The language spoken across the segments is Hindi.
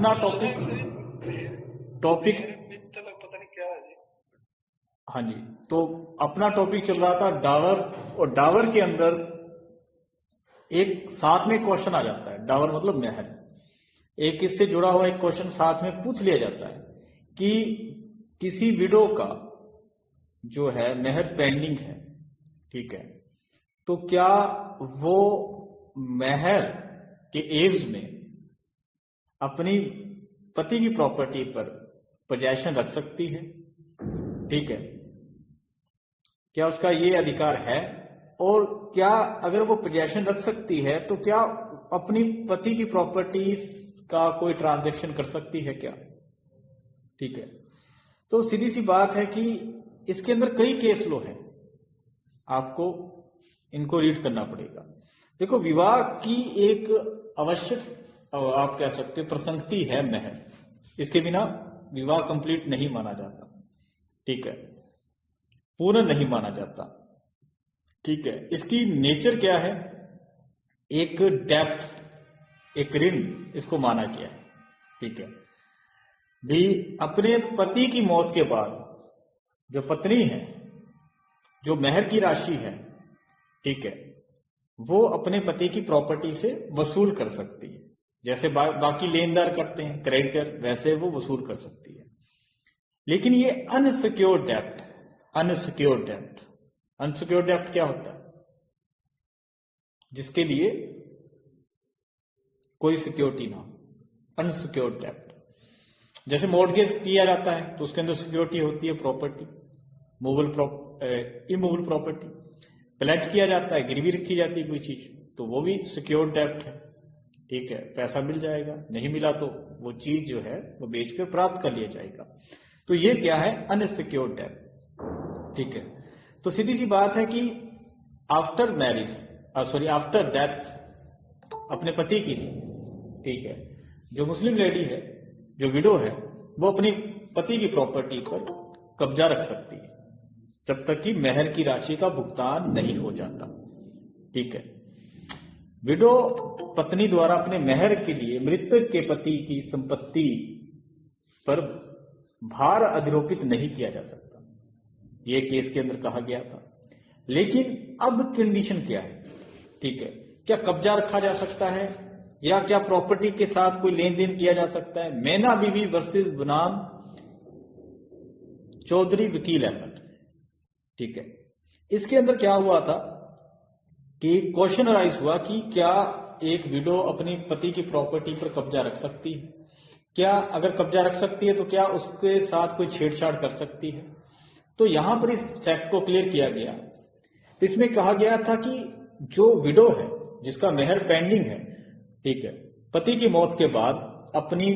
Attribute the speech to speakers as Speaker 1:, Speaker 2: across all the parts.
Speaker 1: अपना टॉपिक
Speaker 2: पता नहीं क्या है जी।
Speaker 1: हाँ जी, तो अपना टॉपिक चल रहा था डावर, और डावर के अंदर एक साथ में क्वेश्चन आ जाता है। डावर मतलब मेहर, एक इससे जुड़ा हुआ एक क्वेश्चन साथ में पूछ लिया जाता है कि किसी विडो का जो है मेहर पेंडिंग है, ठीक है, तो क्या वो मेहर के एवज में अपनी पति की प्रॉपर्टी पर पोजेशन रख सकती है, ठीक है, क्या उसका ये अधिकार है, और क्या अगर वो पोजेशन रख सकती है तो क्या अपनी पति की प्रॉपर्टीज का कोई ट्रांजैक्शन कर सकती है क्या, ठीक है। तो सीधी सी बात है कि इसके अंदर कई केस लो हैं, आपको इनको रीड करना पड़ेगा। देखो, विवाह की एक आवश्यक, आप कह सकते हो, प्रसंगति है मेहर। इसके बिना विवाह कंप्लीट नहीं माना जाता, ठीक है, पूर्ण नहीं माना जाता, ठीक है। इसकी नेचर क्या है? एक डेप्थ, एक ऋण इसको माना गया है, ठीक है। भी अपने पति की मौत के बाद जो पत्नी है, जो मेहर की राशि है, ठीक है, वो अपने पति की प्रॉपर्टी से वसूल कर सकती है, जैसे बाकी लेनदार करते हैं, क्रेडिटर, वैसे वो वसूल कर सकती है। लेकिन ये अनसिक्योर्ड डेप्ट, अनसिक्योर्ड डेप्ट, अनसिक्योर्ड डेप्ट क्या होता है? जिसके लिए कोई सिक्योरिटी ना हो, अनसिक्योर्ड डेप्ट। जैसे मॉर्गेज किया जाता है तो उसके अंदर सिक्योरिटी होती है, प्रॉपर्टी, इमूवेबल प्रॉपर्टी। प्लेज किया जाता है, गिरवी रखी जाती है कोई चीज, तो वो भी सिक्योर्ड डेप्ट है, ठीक है, पैसा मिल जाएगा, नहीं मिला तो वो चीज जो है वो बेचकर प्राप्त कर लिया जाएगा। तो ये क्या है? अनसिक्योर्ड डेप्ट, ठीक है। तो सीधी सी बात है कि आफ्टर मैरिज, आफ्टर डेथ अपने पति की, ठीक है, जो मुस्लिम लेडी है, जो विडो है, वो अपनी पति की प्रॉपर्टी पर कब्जा रख सकती है जब तक कि मेहर की राशि का भुगतान नहीं हो जाता, ठीक है। विडो पत्नी द्वारा अपने मेहर के लिए मृतक के पति की संपत्ति पर भार अधिरोपित नहीं किया जा सकता, यह केस के अंदर कहा गया था। लेकिन अब कंडीशन क्या है, ठीक है, क्या कब्जा रखा जा सकता है, या क्या प्रॉपर्टी के साथ कोई लेन देन किया जा सकता है? मैना बीवी वर्सेस बनाम चौधरी वकील अहमद, ठीक है। इसके अंदर क्या हुआ था कि क्वेश्चन राइज हुआ कि क्या एक विडो अपनी पति की प्रॉपर्टी पर कब्जा रख सकती है? क्या अगर कब्जा रख सकती है तो क्या उसके साथ कोई छेड़छाड़ कर सकती है? तो यहां पर इस फैक्ट को क्लियर किया गया। तो इसमें कहा गया था कि जो विडो है, जिसका मेहर पेंडिंग है, ठीक है, पति की मौत के बाद अपनी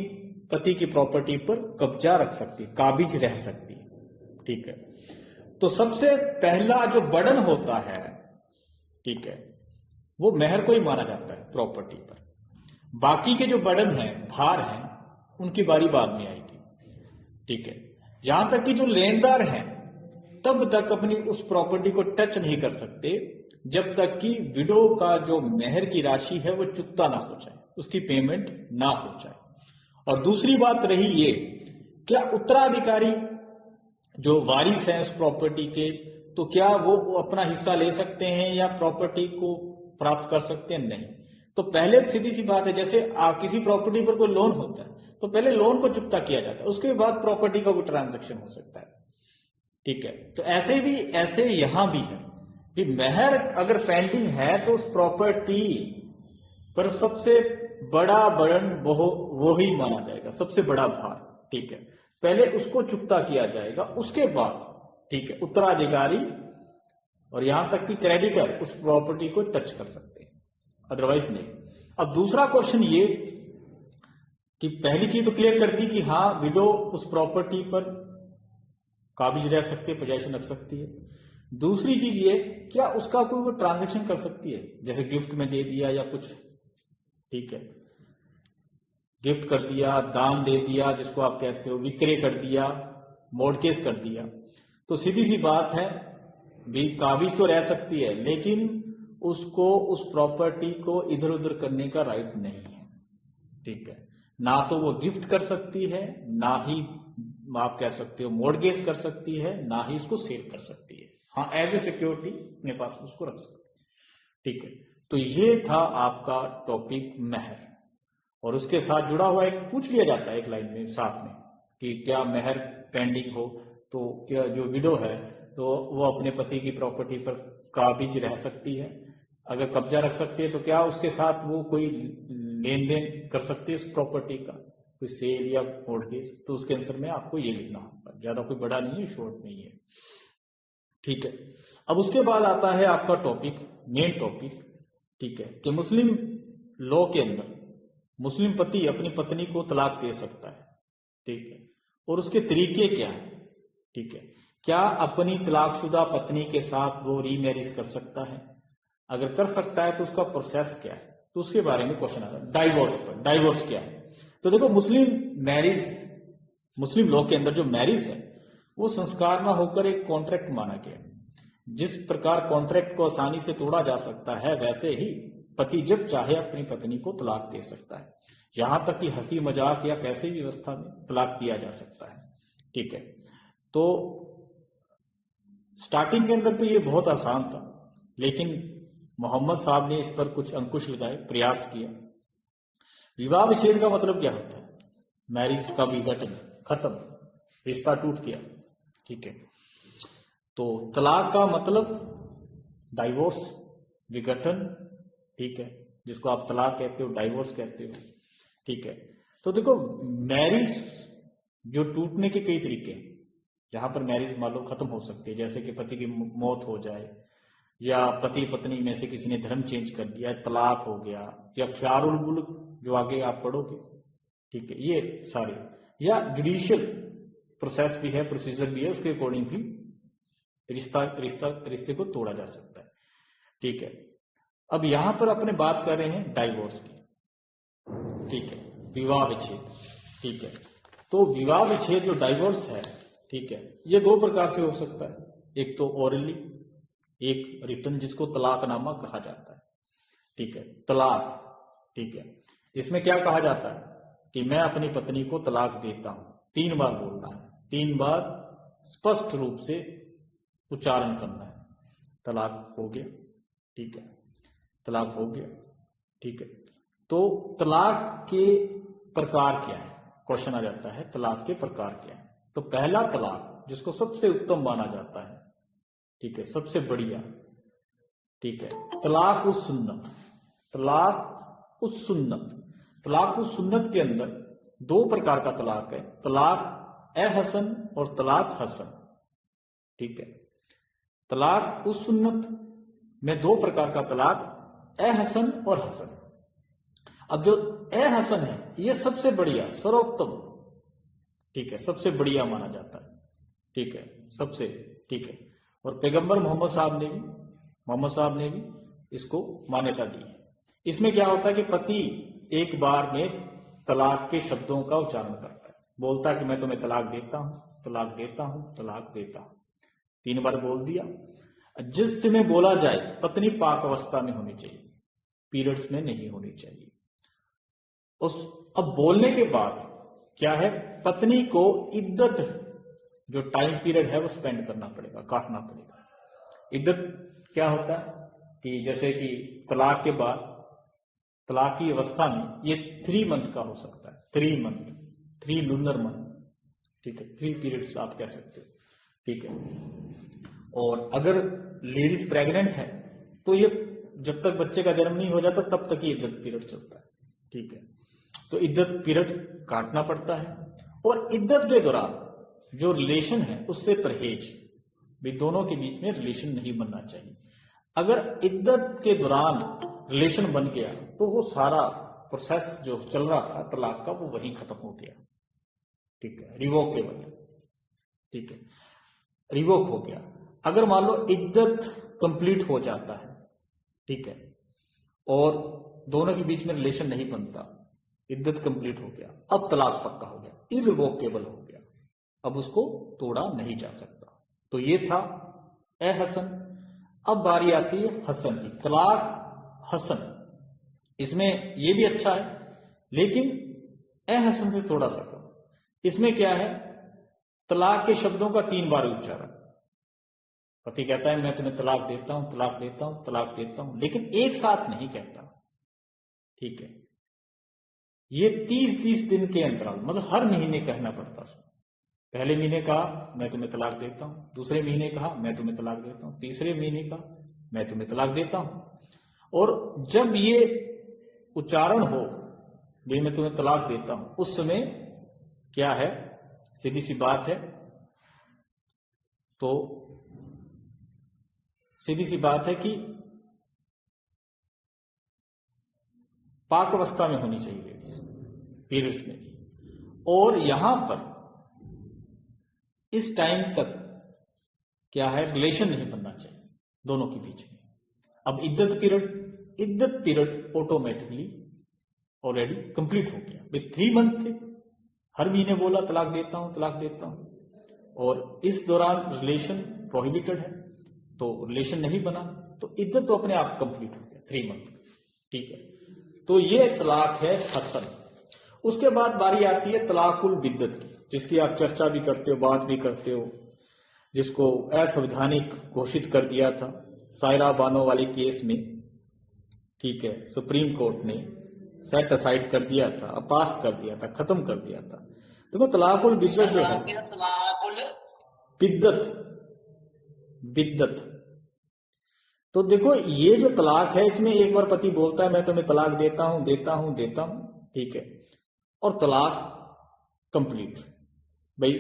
Speaker 1: पति की प्रॉपर्टी पर कब्जा रख सकती है, काबिज रह सकती है, ठीक है। तो सबसे पहला जो बर्डन होता है, ठीक है, वो मेहर को ही माना जाता है प्रॉपर्टी पर। बाकी के जो बर्डन है, भार है, उनकी बारी बाद में आएगी, ठीक है। यहां तक कि जो लेनदार हैं तब तक अपनी उस प्रॉपर्टी को टच नहीं कर सकते जब तक कि विडो का जो मेहर की राशि है वो चुकता ना हो जाए, उसकी पेमेंट ना हो जाए। और दूसरी बात रही ये, क्या उत्तराधिकारी जो वारिस हैं उस प्रॉपर्टी के, तो क्या वो अपना हिस्सा ले सकते हैं या प्रॉपर्टी को प्राप्त कर सकते हैं? नहीं। तो पहले सीधी सी बात है, जैसे किसी प्रॉपर्टी पर कोई लोन होता है तो पहले लोन को चुकता किया जाता है, उसके बाद प्रॉपर्टी का कोई ट्रांजैक्शन हो सकता है, ठीक है। तो ऐसे यहां भी है कि मेहर अगर पेंडिंग है तो उस प्रॉपर्टी पर सबसे बड़ा बर्डन वो ही माना जाएगा, सबसे बड़ा भार, ठीक है। पहले उसको चुकता किया जाएगा, उसके बाद, ठीक है, उत्तराधिकारी और यहां तक कि क्रेडिटर उस प्रॉपर्टी को टच कर सकते हैं, अदरवाइज नहीं। अब दूसरा क्वेश्चन ये कि पहली चीज तो क्लियर कर दी कि हाँ, विडो उस प्रॉपर्टी पर काबिज रह सकती है, पोजेशन रख सकती है। दूसरी चीज ये, क्या उसका कोई वो ट्रांजैक्शन कर सकती है, जैसे गिफ्ट में दे दिया या कुछ, ठीक है, गिफ्ट कर दिया, दान दे दिया, जिसको आप कहते हो विक्रय कर दिया, मॉर्गेज कर दिया। तो सीधी सी बात है, भी काबिज तो रह सकती है, लेकिन उसको उस प्रॉपर्टी को इधर उधर करने का राइट नहीं है, ठीक है। ना तो वो गिफ्ट कर सकती है, ना ही आप कह सकते हो मॉर्गेज कर सकती है, ना ही उसको सेल कर सकती है। हाँ, एज ए सिक्योरिटी अपने पास उसको रख सकती है। ठीक है, तो ये था आपका टॉपिक मेहर। और उसके साथ जुड़ा हुआ एक पूछ लिया जाता है एक लाइन में साथ में कि क्या मेहर पेंडिंग हो तो क्या जो विडो है तो वो अपने पति की प्रॉपर्टी पर काबिज रह सकती है? अगर कब्जा रख सकती है तो क्या उसके साथ वो कोई लेन देन कर सकती है उस प्रॉपर्टी का, कोई सेल या मॉर्गेज? तो उसके आंसर में आपको ये लिखना होगा, ज्यादा कोई बड़ा नहीं है, शॉर्ट में ही है। ठीक है, अब उसके बाद आता है आपका टॉपिक, मेन टॉपिक। ठीक है, कि मुस्लिम लॉ के अंदर मुस्लिम पति अपनी पत्नी को तलाक दे सकता है। ठीक है, और उसके तरीके क्या है? ठीक है, क्या अपनी तलाकशुदा पत्नी के साथ वो रीमैरिज कर सकता है? अगर कर सकता है तो उसका प्रोसेस क्या है? तो उसके बारे में क्वेश्चन आता है। डाइवोर्स पर, डाइवोर्स क्या है? तो देखो, मुस्लिम लॉ के अंदर जो मैरिज है वो संस्कार ना होकर एक कॉन्ट्रैक्ट माना गया। जिस प्रकार कॉन्ट्रैक्ट को आसानी से तोड़ा जा सकता है, वैसे ही पति जब चाहे अपनी पत्नी को तलाक दे सकता है। यहां तक कि हंसी मजाक या कैसी भी अवस्था में तलाक दिया जा सकता है। ठीक है, तो स्टार्टिंग के अंदर तो ये बहुत आसान था, लेकिन मोहम्मद साहब ने इस पर कुछ अंकुश लगाए, प्रयास किया। विवाह विच्छेद का मतलब क्या होता है? मैरिज का विघटन, खत्म, रिश्ता टूट गया। ठीक है, तो तलाक का मतलब डाइवोर्स, विघटन। ठीक है, जिसको आप तलाक कहते हो, डाइवोर्स कहते हो। ठीक है, तो देखो, मैरिज जो टूटने के कई तरीके हैं। जहां पर मैरिज मान लो खत्म हो सकती है, जैसे कि पति की मौत हो जाए, या पति पत्नी में से किसी ने धर्म चेंज कर दिया, तलाक हो गया, या ख्यारुल मुल्क जो आगे आप पढ़ोगे। ठीक है, ये सारे, या जुडिशियल प्रोसेस भी है, प्रोसीजर भी है, उसके अकॉर्डिंग भी रिश्ते को तोड़ा जा सकता है। ठीक है, अब यहां पर अपने बात कर रहे हैं डाइवोर्स की। ठीक है, विवाह विच्छेद। ठीक है, तो विवाह विच्छेद जो डाइवोर्स है, ठीक है, ये दो प्रकार से हो सकता है। एक तो ओरली, एक रिटन, जिसको तलाकनामा कहा जाता है। ठीक है, तलाक। ठीक है, इसमें क्या कहा जाता है कि मैं अपनी पत्नी को तलाक देता हूं। 3 बार बोलना है, 3 बार स्पष्ट रूप से उच्चारण करना है। तलाक हो गया। ठीक है, तलाक हो गया। ठीक है, तो तलाक के प्रकार क्या है? क्वेश्चन आ जाता है, तलाक के प्रकार क्या है? तो पहला तलाक, जिसको सबसे उत्तम माना जाता है, ठीक है, सबसे बढ़िया, ठीक है, तलाक उस सुन्नत। तलाक उस सुन्नत, तलाक उस सुन्नत के अंदर 2 प्रकार का तलाक है, तलाक ए हसन और तलाक हसन। ठीक है, तलाक उस सुन्नत में 2 प्रकार का तलाक, ए हसन और हसन। अब जो ए हसन है, ये सबसे बढ़िया, सर्वोत्तम, ठीक है, सबसे बढ़िया माना जाता है। ठीक है, सबसे, ठीक है, और पैगंबर मोहम्मद साहब ने भी इसको मान्यता दी है। इसमें क्या होता है कि पति एक बार में तलाक के शब्दों का उच्चारण करता है, बोलता है कि मैं तुम्हें तलाक देता हूं, तलाक देता हूं, तलाक देता हूं। 3 बार बोल दिया। जिस समय बोला जाए, पत्नी पाक अवस्था में होनी चाहिए, पीरियड्स में नहीं होनी चाहिए। अब बोलने के बाद क्या है, पत्नी को इद्दत, जो टाइम पीरियड है वो स्पेंड करना पड़ेगा, काटना पड़ेगा। इद्दत क्या होता है कि जैसे कि तलाक के बाद, तलाक की अवस्था में ये 3 मंथ का हो सकता है, 3 मंथ, 3 लूनर मंथ। ठीक है, 3 पीरियड्स आप कह सकते हो। ठीक है, और अगर लेडीज प्रेग्नेंट है तो ये जब तक बच्चे का जन्म नहीं हो जाता तब तक ये इद्दत पीरियड चलता है। ठीक है, तो इद्दत पीरियड काटना पड़ता है। और इद्दत के दौरान जो रिलेशन है उससे परहेज, भी दोनों के बीच में रिलेशन नहीं बनना चाहिए। अगर इद्दत के दौरान रिलेशन बन गया तो वो सारा प्रोसेस जो चल रहा था तलाक का, वो वहीं खत्म हो गया। ठीक है, रिवोकेबल। ठीक है, रिवोक हो गया। अगर मान लो इद्दत कंप्लीट हो जाता है, ठीक है, और दोनों के बीच में रिलेशन नहीं बनता, इद्दत कंप्लीट हो गया, अब तलाक पक्का हो गया, इरिवोकेबल हो गया, अब उसको तोड़ा नहीं जा सकता। तो ये था ए हसन। अब बारी आती है हसन की, तलाक हसन। इसमें ये भी अच्छा है, लेकिन अहसन से थोड़ा सा कम। इसमें क्या है, तलाक के शब्दों का 3 बार उच्चारण। पति कहता है मैं तुम्हें तलाक देता हूं, तलाक देता हूं, तलाक देता हूं, लेकिन एक साथ नहीं कहता। ठीक है, ये 30-30 दिन के अंतराल, मतलब हर महीने कहना पड़ता उसको। पहले महीने कहा मैं तुम्हें तलाक देता हूं, दूसरे महीने कहा मैं तुम्हें तलाक देता हूं, तीसरे महीने कहा मैं तुम्हें तलाक देता हूं। और जब ये उच्चारण हो, ये मैं तुम्हें तलाक देता हूं, उस समय क्या है, सीधी सी बात है, तो सीधी सी बात है कि पाक अवस्था में होनी चाहिए लेडीज, पीरियड्स में। और यहां पर इस टाइम तक क्या है, रिलेशन नहीं बनना चाहिए दोनों के बीच में। अब इद्दत पीरियड ऑटोमेटिकली ऑलरेडी कंप्लीट हो गया। वे 3 मंथ थे, हर महीने बोला तलाक देता हूं, तलाक देता हूं, और इस दौरान रिलेशन प्रोहिबिटेड है, तो रिलेशन नहीं बना, तो इद्दत तो अपने आप कंप्लीट हो गया 3 मंथ। ठीक है, तो ये तलाक है हसन। उसके बाद बारी आती है तलाकुल बिद्दत की, जिसकी आप चर्चा भी करते हो, बात भी करते हो, जिसको असंवैधानिक घोषित कर दिया था सायरा बानो वाले केस में। ठीक है, सुप्रीम कोर्ट ने सेट असाइड कर दिया था, अपास कर दिया था, खत्म कर दिया था। देखो तलाकुल बिद्दत जो है, बिद्दत, तो देखो ये जो तलाक है, इसमें एक बार पति बोलता है मैं तुम्हें तलाक देता हूं, देता हूं, देता हूं, ठीक है, और तलाक कंप्लीट, भाई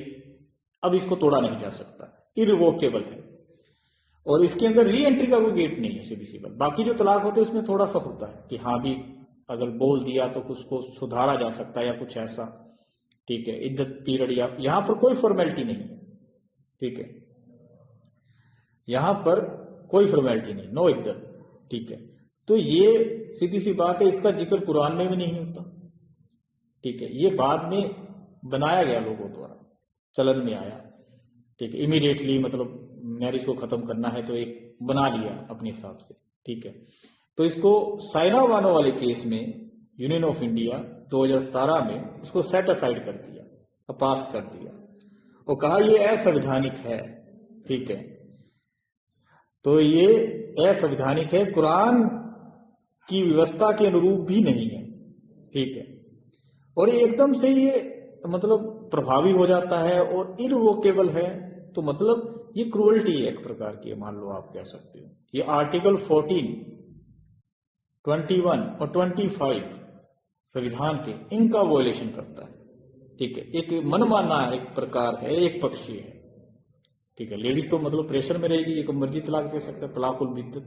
Speaker 1: अब इसको तोड़ा नहीं जा सकता, इरिवोकेबल है, और इसके अंदर री एंट्री का कोई गेट नहीं है, सीधी सी बात। बाकी जो तलाक होते हैं उसमें थोड़ा सा होता है कि हाँ भी अगर बोल दिया तो उसको सुधारा जा सकता है या कुछ ऐसा। ठीक है, इद्दत पीरियड, या यहां पर कोई फॉर्मेलिटी नहीं। ठीक है, यहां पर कोई फॉर्मेलिटी नहीं, नो इद्दत। ठीक है, तो ये सीधी सी बात है, इसका जिक्र कुरान में भी नहीं होता। ठीक है, ये बाद में बनाया गया लोगों द्वारा, चलन में आया। ठीक है, इमीडिएटली मतलब मैरिज को खत्म करना है तो एक बना लिया अपने हिसाब से। ठीक है, तो इसको सायरा बानो वाले केस में यूनियन ऑफ इंडिया 2017 में इसको सेट असाइड कर दिया, पास कर दिया, और कहा ये असंवैधानिक है। ठीक है, तो ये असंवैधानिक है, कुरान की व्यवस्था के अनुरूप भी नहीं है। ठीक है, और एकदम से ये मतलब प्रभावी हो जाता है और इरिवोकेबल है, तो मतलब ये क्रूअल्टी है एक प्रकार की, मान लो आप कह सकते हो। ये आर्टिकल 14, 21 और 25 संविधान के, इनका वॉयलेशन करता है। ठीक है, एक मनमाना एक प्रकार है, एक पक्षी है। ठीक है, लेडीज तो मतलब प्रेशर में रहेगी, एक मर्जी तलाक दे सकता है, तलाकुल बिद्दत,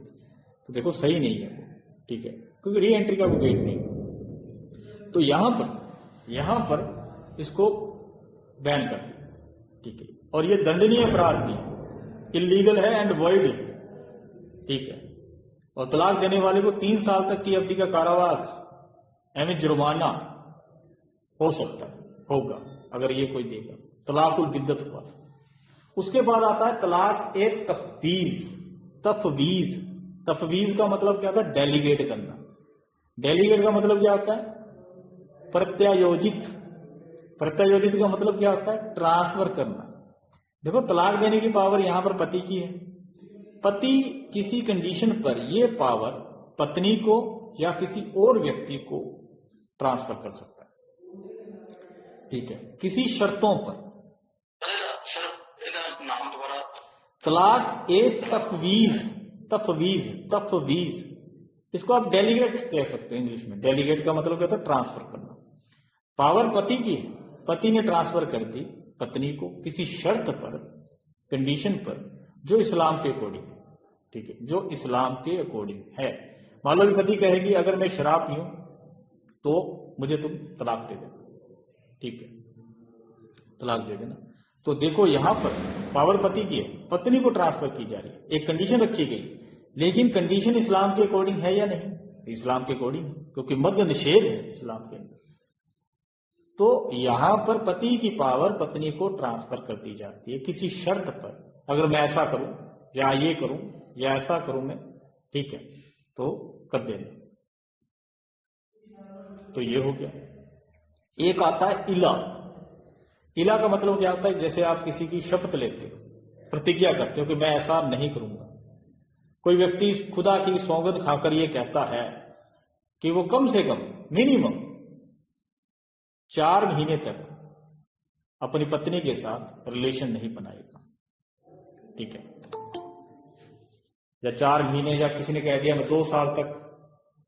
Speaker 1: तो देखो सही नहीं है वो। ठीक है, क्योंकि री एंट्री का कोई गेट नहीं, तो यहां पर इसको बैन कर दिया। ठीक है, और ये दंडनीय अपराध भी है, इलीगल है एंड वॉइड है। ठीक है, और तलाक देने वाले को 3 साल तक की अवधि का कारावास एवं जुर्माना हो सकता है, होगा अगर ये कोई देगा। तलाकुल बिद्दत हुआ था। उसके बाद आता है तलाक ए तफवीज। तफवीज, तफवीज का मतलब क्या होता है, डेलीगेट करना। डेलीगेट का मतलब क्या होता है, प्रत्यायोजित। प्रत्यायोजित का मतलब क्या होता है, ट्रांसफर करना। देखो तलाक देने की पावर यहां पर पति की है। पति किसी कंडीशन पर यह पावर पत्नी को या किसी और व्यक्ति को ट्रांसफर कर सकता है। ठीक है, किसी शर्तों पर। तलाक एक तफवीज, तफवीज, तफवीज, इसको आप डेलीगेट कह सकते हैं इंग्लिश में। डेलीगेट का मतलब क्या होता है, ट्रांसफर करना। पावर पति की है, पति ने ट्रांसफर कर दी पत्नी को किसी शर्त पर, कंडीशन पर, जो इस्लाम के अकॉर्डिंग। ठीक है, जो इस्लाम के अकॉर्डिंग है। मान लो पति कहेगी अगर मैं शराब पीऊं तो मुझे तुम तलाक दे देना। ठीक है, तलाक दे देना। तो देखो यहां पर पावर पति की है, पत्नी को ट्रांसफर की जा रही है, एक कंडीशन रखी गई, लेकिन कंडीशन इस्लाम के अकॉर्डिंग है या नहीं, इस्लाम के अकॉर्डिंग, क्योंकि मद्य निषेध है इस्लाम के अंदर। तो यहां पर पति की पावर पत्नी को ट्रांसफर कर दी जाती है किसी शर्त पर, अगर मैं ऐसा करूं या ये करूं या ऐसा करूं मैं, ठीक है, तो कर देना। तो ये हो गया। एक आता है इला। इला का मतलब क्या होता है, जैसे आप किसी की शपथ लेते हो, प्रतिज्ञा करते हो कि मैं ऐसा नहीं करूंगा। कोई व्यक्ति खुदा की सौगंध खाकर ये कहता है कि वो कम से कम मिनिमम 4 महीने तक अपनी पत्नी के साथ रिलेशन नहीं बनाएगा, ठीक है, या 4 महीने, या किसी ने कह दिया मैं 2 साल तक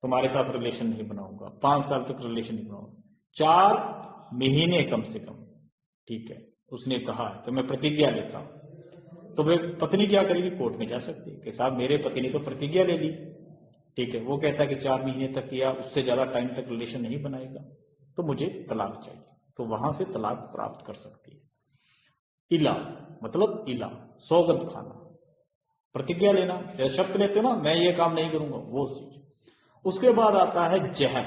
Speaker 1: तुम्हारे साथ रिलेशन नहीं बनाऊंगा, 5 साल तक रिलेशन नहीं बनाऊंगा, 4 महीने कम से कम, ठीक है, उसने कहा है तो मैं प्रतिज्ञा लेता हूं। तो वे पत्नी क्या करेगी, कोर्ट में जा सकती है कि साहब मेरे पति ने तो प्रतिज्ञा ले ली, ठीक है, वो कहता है कि 4 महीने तक या उससे ज्यादा टाइम तक रिलेशन नहीं बनाएगा, तो मुझे तलाक चाहिए, तो वहां से तलाक प्राप्त कर सकती है। इला मतलब इला, सौगंध खाना, प्रतिज्ञा लेना, जैसे शब्द लेते ना, मैं ये काम नहीं करूंगा, वो चीज। उसके बाद आता है जहर।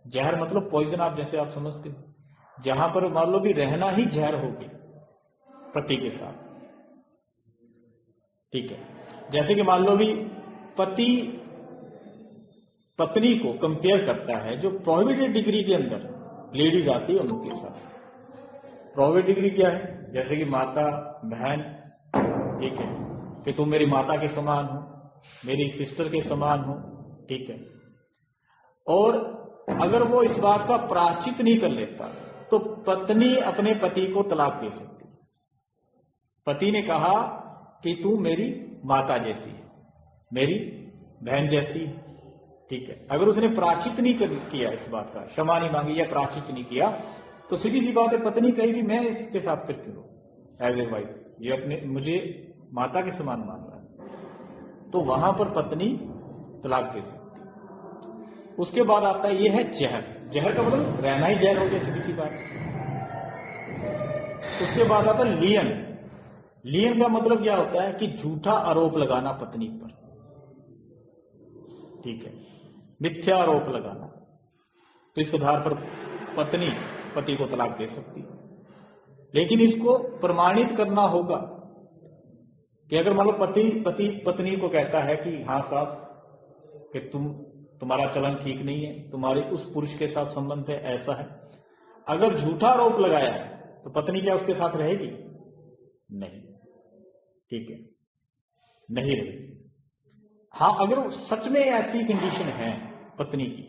Speaker 1: जहर मतलब पॉइजन, आप जैसे आप समझते हो, जहां पर मान लो भी रहना ही जहर होगी पति के साथ, ठीक है, जैसे कि मान लो भी पति पत्नी को कंपेयर करता है, जो प्रोहिबिटेड डिग्री के अंदर लेडीज आती है उनके साथ। प्रोहिबिटेड डिग्री क्या है, जैसे कि माता, बहन, ठीक है, कि तुम मेरी माता के समान हो, मेरी सिस्टर के समान हो, ठीक है। और अगर वो इस बात का प्रायश्चित नहीं कर लेता तो पत्नी अपने पति को तलाक दे सकती। पति ने कहा कि तू मेरी माता जैसी है, मेरी बहन जैसी है, ठीक है, अगर उसने प्रायश्चित नहीं किया, इस बात का क्षमा नहीं मांगी या प्रायश्चित नहीं किया, तो सीधी सी बात है, पत्नी कहेगी मैं इसके साथ फिर क्यों एज ए वाइफ, ये अपने मुझे माता के समान मान रहा है, तो वहां पर पत्नी तलाक दे सकती। उसके बाद आता है, ये है जहर। जहर का मतलब रहना ही जहर हो गया, सीधी सी बात। उसके बाद आता है लियन। लियन का मतलब क्या होता है कि झूठा आरोप लगाना पत्नी पर, ठीक है, मिथ्या आरोप लगाना। तो इस आधार पर पत्नी पति को तलाक दे सकती है, लेकिन इसको प्रमाणित करना होगा कि अगर मान लो पति पत्नी को कहता है कि हाँ साहब कि तुम्हारा चलन ठीक नहीं है, तुम्हारे उस पुरुष के साथ संबंध है, ऐसा है, अगर झूठा आरोप लगाया है तो पत्नी क्या उसके साथ रहेगी? नहीं, ठीक है, नहीं रहेगी। हाँ, अगर सच में ऐसी कंडीशन है पत्नी की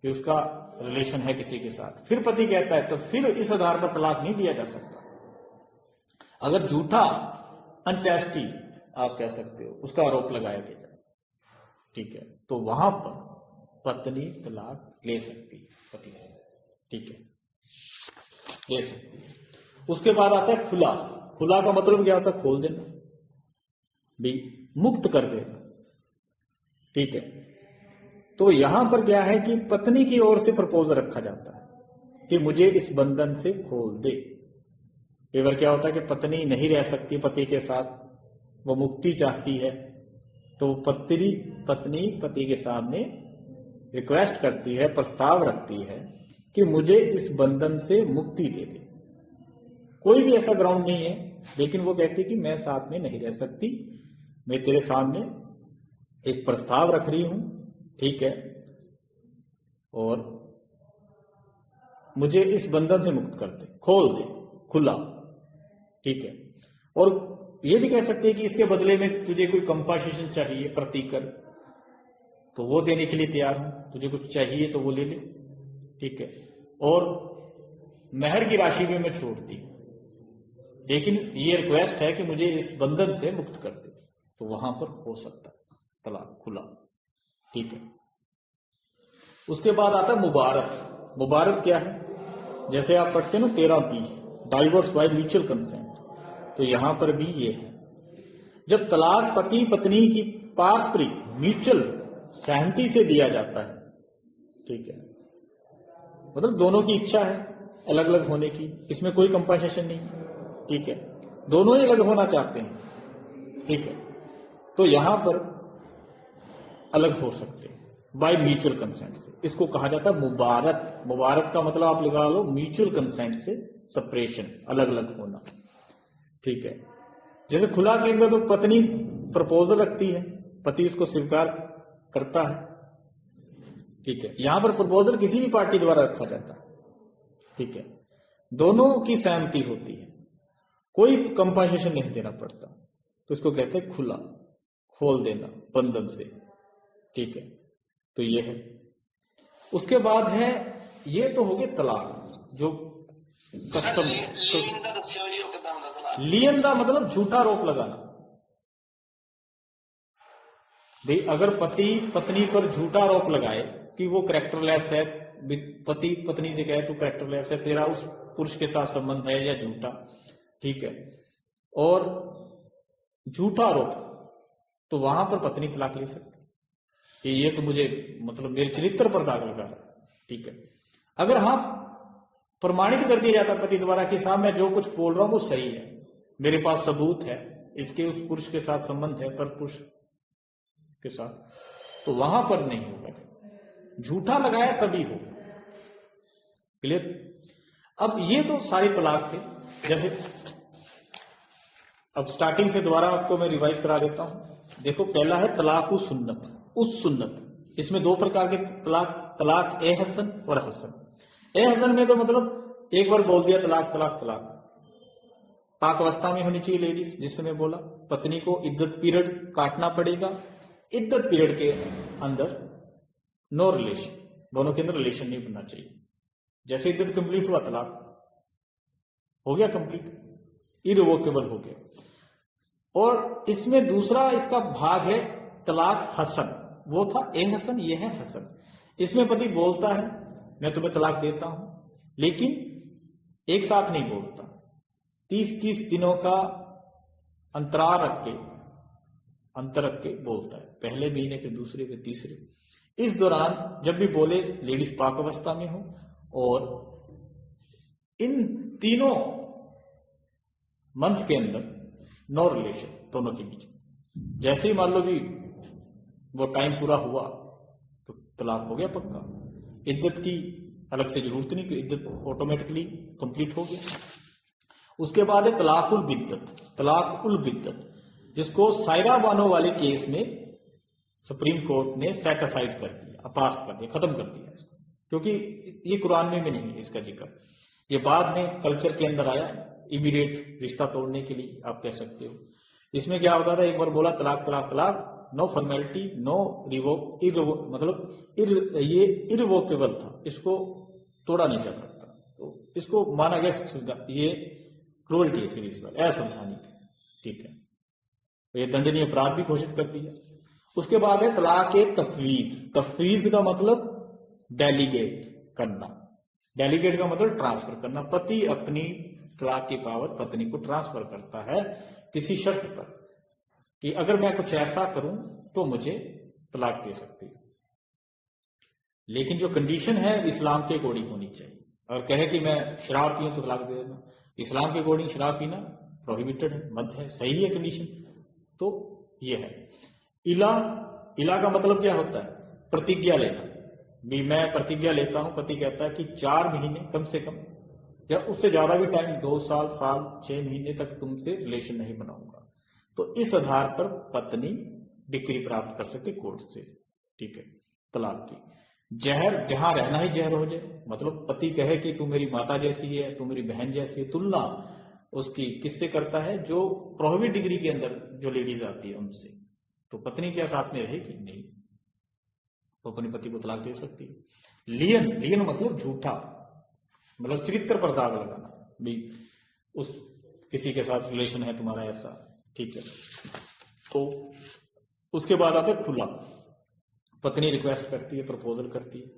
Speaker 1: कि उसका रिलेशन है किसी के साथ, फिर पति कहता है, तो फिर इस आधार पर तलाक नहीं दिया जा सकता। अगर झूठा अनचेस्टी आप कह सकते हो, उसका आरोप लगाया गया, ठीक है, तो वहां पर पत्नी तलाक ले सकती है पति से, ठीक है, ले सकती है। उसके बाद आता है खुला। खुला का मतलब क्या होता है? खोल देना, भी मुक्त कर देना, ठीक है। तो यहां पर क्या है कि पत्नी की ओर से प्रपोजल रखा जाता है कि मुझे इस बंधन से खोल दे। कई बार क्या होता है कि पत्नी नहीं रह सकती पति के साथ, वो मुक्ति चाहती है, तो पत्नी पति के सामने रिक्वेस्ट करती है, प्रस्ताव रखती है कि मुझे इस बंधन से मुक्ति दे दे। कोई भी ऐसा ग्राउंड नहीं है, लेकिन वो कहती कि मैं साथ में नहीं रह सकती, मैं तेरे सामने एक प्रस्ताव रख रही हूं, ठीक है, और मुझे इस बंधन से मुक्त कर दे, खोल दे, खुला, ठीक है। और ये भी कह सकते हैं कि इसके बदले में तुझे कोई कंपनसेशन चाहिए, प्रतिकर, तो वो देने के लिए तैयार हूं, तुझे कुछ चाहिए तो वो ले ले, ठीक है, और मेहर की राशि भी मैं छोड़ती हूं, लेकिन ये रिक्वेस्ट है कि मुझे इस बंधन से मुक्त कर दे, तो वहां पर हो सकता है तलाक खुला, ठीक है। उसके बाद आता है मुबारत। मुबारत क्या है? जैसे आप पढ़ते हैं ना 13B, divorce by mutual consent, तो यहां पर भी ये है, जब तलाक पति पत्नी की पारस्परिक म्यूचुअल सहमति से दिया जाता है, ठीक है, मतलब दोनों की इच्छा है अलग अलग होने की, इसमें कोई कंपनसेशन नहीं, ठीक है, दोनों ही अलग होना चाहते हैं, ठीक है, तो यहां पर अलग हो सकते हैं बाय म्यूचुअल कंसेंट से। इसको कहा जाता है मुबारत। मुबारत का मतलब आप लगा लो म्यूचुअल कंसेंट से सेपरेशन, अलग अलग होना, ठीक है। जैसे खुला के अंदर तो पत्नी प्रपोजल रखती है, पति उसको स्वीकार करता है, ठीक है। यहां पर प्रपोजल किसी भी पार्टी द्वारा रखा जाता है, ठीक है, दोनों की सहमति होती है, कोई कंपनसेशन नहीं देना पड़ता, तो इसको कहते हैं खुला, खोल देना बंधन से। ठीक है, तो ये है। उसके बाद है, ये तो हो गए तलाक, जो कस्टम। लियन का मतलब झूठा आरोप लगाना। भाई अगर पति पत्नी पर झूठा आरोप लगाए कि वो कैरेक्टरलेस है, पति पत्नी से कहे तू कैरेक्टरलेस है, तेरा उस पुरुष के साथ संबंध है या झूठा, ठीक है, और झूठा आरोप, तो वहां पर पत्नी तलाक ले सकती कि ये तो मुझे मतलब मेरे चरित्र पर दाग लगा रहा है। ठीक है, अगर हाँ प्रमाणित कर दिया जाता पति द्वारा कि साहब मैं जो कुछ बोल रहा हूं वो सही है, मेरे पास सबूत है, इसके उस पुरुष के साथ संबंध है, पर पुरुष के साथ, तो वहां पर नहीं होगा, झूठा लगाया तभी होगा। क्लियर? अब ये तो सारे तलाक थे। जैसे अब स्टार्टिंग से दोबारा आपको मैं रिवाइज करा देता हूं। देखो, पहला है तलाक सुन्नत, उस सुन्नत। इसमें दो प्रकार के तलाक, तलाक ए हसन और हसन। ए हसन में तो मतलब एक बार बोल दिया तलाक तलाक तलाक, पाक अवस्था में होनी चाहिए लेडीज, जिस समय बोला पत्नी को इद्दत पीरियड काटना पड़ेगा, इद्दत पीरियड के अंदर नो रिलेशन, दोनों के अंदर रिलेशन नहीं बनना चाहिए। जैसे इद्दत कंप्लीट हुआ तलाक हो गया कंप्लीट, इरिवोकेबल हो गया। और इसमें दूसरा इसका भाग है तलाक हसन, वो था ए हसन, ये है हसन। इसमें पति बोलता है मैं तुम्हें तलाक देता हूं, लेकिन एक साथ नहीं बोलता, 30-30 दिनों का अंतराल रख के बोलता है, पहले महीने के, दूसरे के, तीसरे। इस दौरान जब भी बोले लेडीज पाक अवस्था में हो, और इन तीनों मंथ के अंदर नो रिलेशन दोनों के बीच। जैसे ही मान लो भी वो टाइम पूरा हुआ तो तलाक हो गया पक्का, इद्दत की अलग से जरूरत नहीं, कि इद्दत ऑटोमेटिकली कंप्लीट हो गया। उसके बाद है तलाकुल बिद्दत, तलाकुल बिद्दत, जिसको सायरा बानो वाले केस में सुप्रीम कोर्ट ने सेट असाइड कर दिया, अपास कर दिया, खत्म कर दिया इसको, क्योंकि ये कुरान में भी नहीं है इसका जिक्र, ये बाद में कल्चर के अंदर आया, इमीडिएट रिश्ता तोड़ने के लिए आप कह सकते हो। इसमें क्या होता था, एक बार बोला तलाक तलाक तलाक, नो फॉर्मेलिटी, नो रिवोक, मतलब ये इरिवोकेबल था, इसको तोड़ा नहीं जा सकता, तो इसको माना गया ये क्रूअल्टी है, सीरीज पर असंवैधानिक। ठीक है, तो ये दंडनीय अपराध भी घोषित कर दिया। उसके बाद है तलाक तफवीज। तफवीज का मतलब डेलीगेट करना, डेलीगेट का मतलब ट्रांसफर करना। पति अपनी तलाक की पावर पत्नी को ट्रांसफर करता है किसी शर्त पर, कि अगर मैं कुछ ऐसा करूं तो मुझे तलाक दे सकती है, लेकिन जो कंडीशन है इस्लाम के अकॉर्डिंग होनी चाहिए। और कहे कि मैं शराब पीऊं तो तलाक दे देना, इस्लाम के अकॉर्डिंग शराब पीना प्रोहिबिटेड है, मत है, सही है कंडीशन, तो ये है। इला का मतलब क्या होता है, प्रतिज्ञा लेना। भी मैं प्रतिज्ञा लेता हूं, पति कहता है कि 4 महीने कम से कम, या उससे ज्यादा भी टाइम, 2 साल, 6 महीने तक तुमसे रिलेशन नहीं बनाऊंगा, तो इस आधार पर पत्नी डिक्री प्राप्त कर सकती कोर्ट से। ठीक है, तलाक की। जहर, जहां रहना ही जहर हो जाए, मतलब पति कहे कि तू मेरी माता जैसी है, तू मेरी बहन जैसी है, तुलना उसकी किससे करता है, जो प्रोहिबिट डिग्री के अंदर जो लेडीज आती है उनसे, तो पत्नी क्या साथ में रहेगी नहीं, तो अपने पति को तलाक दे सकती है। लियन मतलब झूठा, मतलब चरित्र पर दाग लगाना, भी उस किसी के साथ रिलेशन है तुम्हारा ऐसा। ठीक है, तो उसके बाद आता है खुला। पत्नी रिक्वेस्ट करती है, प्रपोजल करती है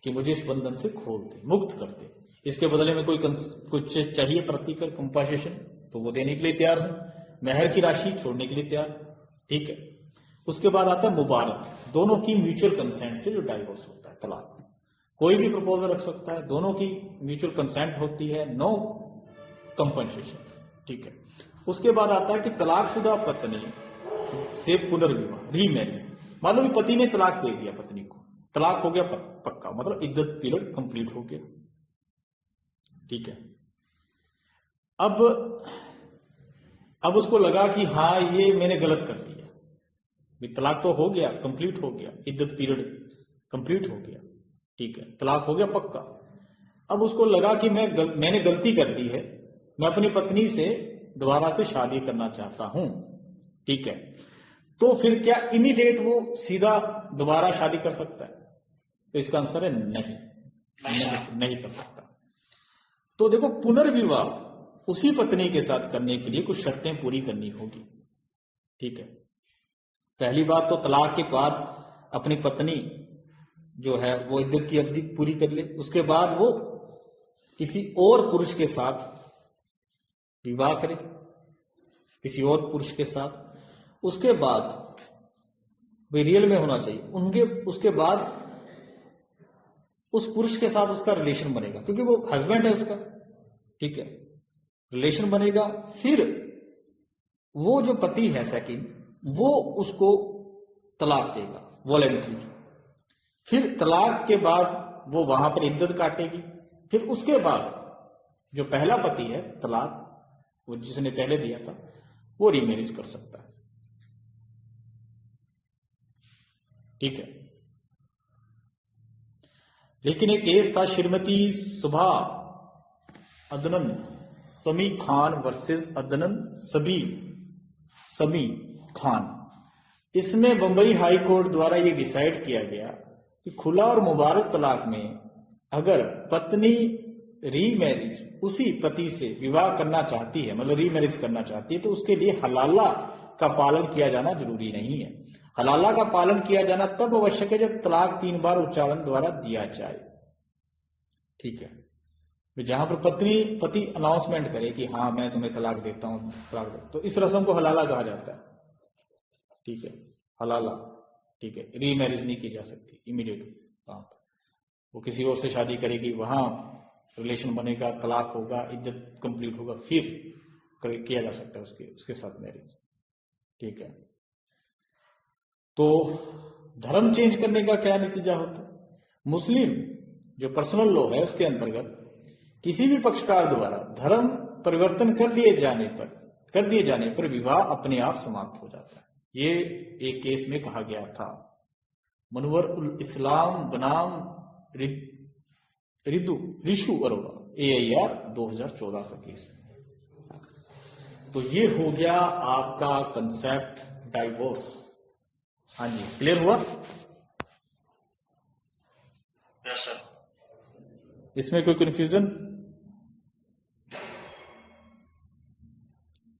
Speaker 1: कि मुझे इस बंधन से खोल दे, मुक्त कर दे, इसके बदले में कुछ चाहिए प्रतिकर, कंपनसेशन, तो वो देने के लिए तैयार हूं, महर की राशि छोड़ने के लिए तैयार। ठीक है, उसके बाद आता है मुबारक, दोनों की म्यूचुअल कंसेंट से जो डाइवोर्स होता है, तलाक। कोई भी प्रपोजल रख सकता है, दोनों की म्यूचुअल कंसेंट होती है, नो कंपनसेशन। ठीक है, उसके बाद आता है कि तलाकशुदा पत्नी से पुनर्विवाह, रीमैरिज। मान लो पति ने तलाक दे दिया पत्नी को, तलाक हो गया पक्का, मतलब इद्दत पीरियड कंप्लीट हो गया। ठीक है, अब उसको लगा कि हाँ ये मैंने गलत कर दिया, तलाक तो हो गया, कंप्लीट हो गया, इद्दत पीरियड कंप्लीट हो गया। ठीक है, तलाक हो गया पक्का। अब उसको लगा कि मैंने गलती कर दी है, मैं अपनी पत्नी से दोबारा से शादी करना चाहता हूं, ठीक है, तो फिर क्या इमीडिएट वो सीधा दोबारा शादी कर सकता है? तो इसका आंसर है नहीं कर सकता। तो देखो, पुनर्विवाह उसी पत्नी के साथ करने के लिए कुछ शर्तें पूरी करनी होगी, ठीक है। पहली बात तो तलाक के बाद अपनी पत्नी जो है वो इद्दत की अवधि पूरी कर ले, उसके बाद वो किसी और पुरुष के साथ विवाह करे, किसी और पुरुष के साथ। उसके बाद वे रियल में होना चाहिए, उसके बाद उस पुरुष के साथ उसका रिलेशन बनेगा, क्योंकि वो हस्बैंड है उसका, ठीक है, रिलेशन बनेगा। फिर वो जो पति है सेकंड, वो उसको तलाक देगा वॉलेंटरी। फिर तलाक के बाद वो वहां पर इद्दत काटेगी। फिर उसके बाद जो पहला पति है तलाक, वो जिसने पहले दिया था, वो रीमैरिज कर सकता है, ठीक है। लेकिन एक केस था श्रीमती सुभा अदनन समी खान वर्सेस अदनन समी खान। इसमें बंबई हाई कोर्ट द्वारा ये डिसाइड किया गया कि खुला और मुबारक तलाक में अगर पत्नी रीमैरिज उसी पति से विवाह करना चाहती है, मतलब रीमैरिज करना चाहती है, तो उसके लिए हलाला का पालन किया जाना जरूरी नहीं है। हलाला का पालन किया जाना तब आवश्यक है जब तलाक 3 बार उच्चारण द्वारा दिया जाए, ठीक है। जहां पर पति अनाउंसमेंट करे कि हाँ मैं तुम्हें तलाक देता हूं, तो इस रस्म को हलाला कहा जाता है, ठीक है, हलाला, ठीक है। रीमैरिज नहीं की जा सकती इमीडिएट, वो किसी और से शादी करेगी, वहां रिलेशन बनेगा, तलाक होगा, इद्दत कंप्लीट होगा, फिर किया जा सकता है उसके साथ मैरिज, ठीक है। तो धर्म चेंज करने का क्या नतीजा होता है? मुस्लिम जो पर्सनल लॉ है उसके अंतर्गत किसी भी पक्षकार द्वारा धर्म परिवर्तन कर दिए जाने पर विवाह अपने आप समाप्त हो जाता है। ये एक केस में कहा गया था, मनवर उल इस्लाम बनाम रिशु अरोड़ा, AIR 2014 का केस। तो ये हो गया आपका कंसेप्ट डाइवोर्स। हाँ जी, क्लियर हुआ?
Speaker 2: Yes sir.
Speaker 1: इसमें कोई कंफ्यूजन?